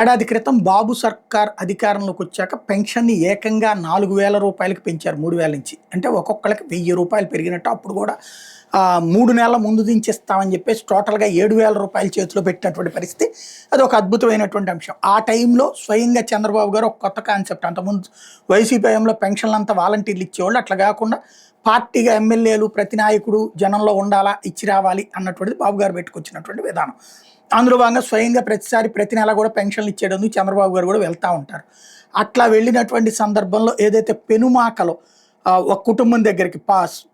ఏడాది క్రితం బాబు సర్కార్ అధికారంలోకి వచ్చాక పెన్షన్ని ఏకంగా 4,000 రూపాయలకి పెంచారు 3,000 నుంచి. అంటే ఒక్కొక్కళ్ళకి 1,000 రూపాయలు పెరిగినట్టు. అప్పుడు కూడా 3 నెలల ముందు దించేస్తామని చెప్పేసి టోటల్‌గా 7,000 రూపాయలు చేతిలో పెట్టినటువంటి పరిస్థితి. అది ఒక అద్భుతమైనటువంటి అంశం. ఆ టైంలో స్వయంగా చంద్రబాబు గారు ఒక కొత్త కాన్సెప్ట్, అంతకుముందు వైసీపీ హయాంలో పెన్షన్లంతా వాలంటీర్లు ఇచ్చేవాళ్ళు. అట్లా కాకుండా పార్టీగా ఎమ్మెల్యేలు ప్రతి నాయకుడు జనంలో ఉండాలా, ఇచ్చి రావాలి అన్నటువంటిది బాబు గారు పెట్టుకొచ్చినటువంటి విధానం. అందులో భాగంగా స్వయంగా ప్రతిసారి ప్రతి నెల కూడా పెన్షన్లు ఇచ్చేటందుకు చంద్రబాబు గారు కూడా వెళ్తూ ఉంటారు. అట్లా వెళ్ళినటువంటి సందర్భంలో ఏదైతే పెనుమాకలో ఒక కుటుంబం దగ్గరికి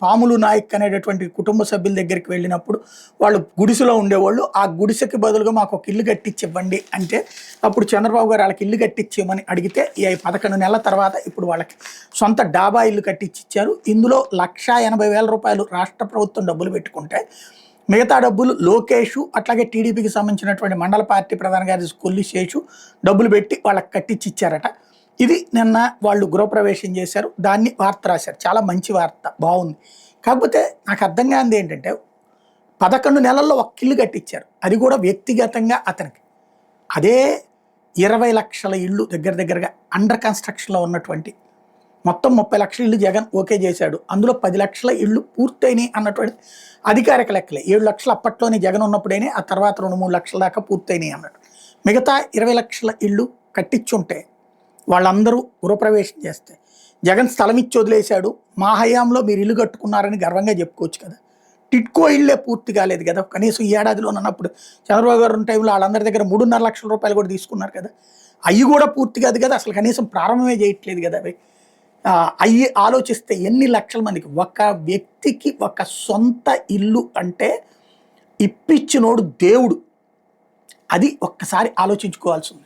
పాములు నాయక్ అనేటటువంటి కుటుంబ సభ్యుల దగ్గరికి వెళ్ళినప్పుడు వాళ్ళు గుడిసెలో ఉండేవాళ్ళు. ఆ గుడిసెకి బదులుగా మాకు ఒక ఇల్లు కట్టించి ఇవ్వండి అంటే అప్పుడు చంద్రబాబు గారు వాళ్ళకి ఇల్లు కట్టించేయమని అడిగితే ఈ 11 నెలల తర్వాత ఇప్పుడు వాళ్ళకి సొంత డాబా ఇల్లు కట్టించి ఇచ్చారు. ఇందులో 1,80,000 రూపాయలు రాష్ట్ర ప్రభుత్వం డబ్బులు పెట్టుకుంటే మిగతా డబ్బులు లోకేష్ అట్లాగే టీడీపీకి సంబంధించినటువంటి మండల పార్టీ ప్రధాన కార్యదర్శి కొల్లి శేషు డబ్బులు పెట్టి వాళ్ళకి కట్టించి ఇచ్చారట. ఇది నిన్న వాళ్ళు గృహప్రవేశం చేశారు. దాన్ని వార్త రాశారు. చాలా మంచి వార్త, బాగుంది. కాకపోతే నాకు అర్థం కానిది ఏంటంటే 11 నెలల్లో ఒక ఇల్లు కట్టించారు. అది కూడా వ్యక్తిగతంగా అతనికి. అదే 20 లక్షల ఇళ్ళు దగ్గర దగ్గరగా అండర్ కన్స్ట్రక్షన్లో ఉన్నటువంటి మొత్తం 30 లక్షల ఇళ్ళు జగన్ ఓకే చేశాడు. అందులో 10 లక్షల ఇళ్ళు పూర్తయినాయి అన్నటువంటి అధికారిక లెక్కలే. 7 లక్షలు అప్పట్లోనే జగన్ ఉన్నప్పుడైనా, ఆ తర్వాత 2-3 లక్షల దాకా పూర్తయినాయి అన్నట్టు. మిగతా 20 లక్షల ఇళ్ళు కట్టించుంటే వాళ్ళందరూ గృహప్రవేశం చేస్తే జగన్ స్థలం ఇచ్చి వదిలేశాడు. మా హయాంలో మీరు ఇల్లు కట్టుకున్నారని గర్వంగా చెప్పుకోవచ్చు కదా. టిట్కో ఇళ్ళే పూర్తి కాలేదు కదా. కనీసం ఈ ఏడాదిలో ఉన్నప్పుడు చంద్రబాబు గారు ఉన్న టైంలో వాళ్ళందరి దగ్గర 3.5 లక్షల రూపాయలు కూడా తీసుకున్నారు కదా. అవి కూడా పూర్తి కాదు కదా. అసలు కనీసం ప్రారంభమే చేయట్లేదు కదా అవి. అవి ఆలోచిస్తే ఎన్ని లక్షల మందికి, ఒక వ్యక్తికి ఒక సొంత ఇల్లు అంటే ఇప్పిచ్చినోడు దేవుడు. అది ఒక్కసారి ఆలోచించుకోవాల్సి ఉంది.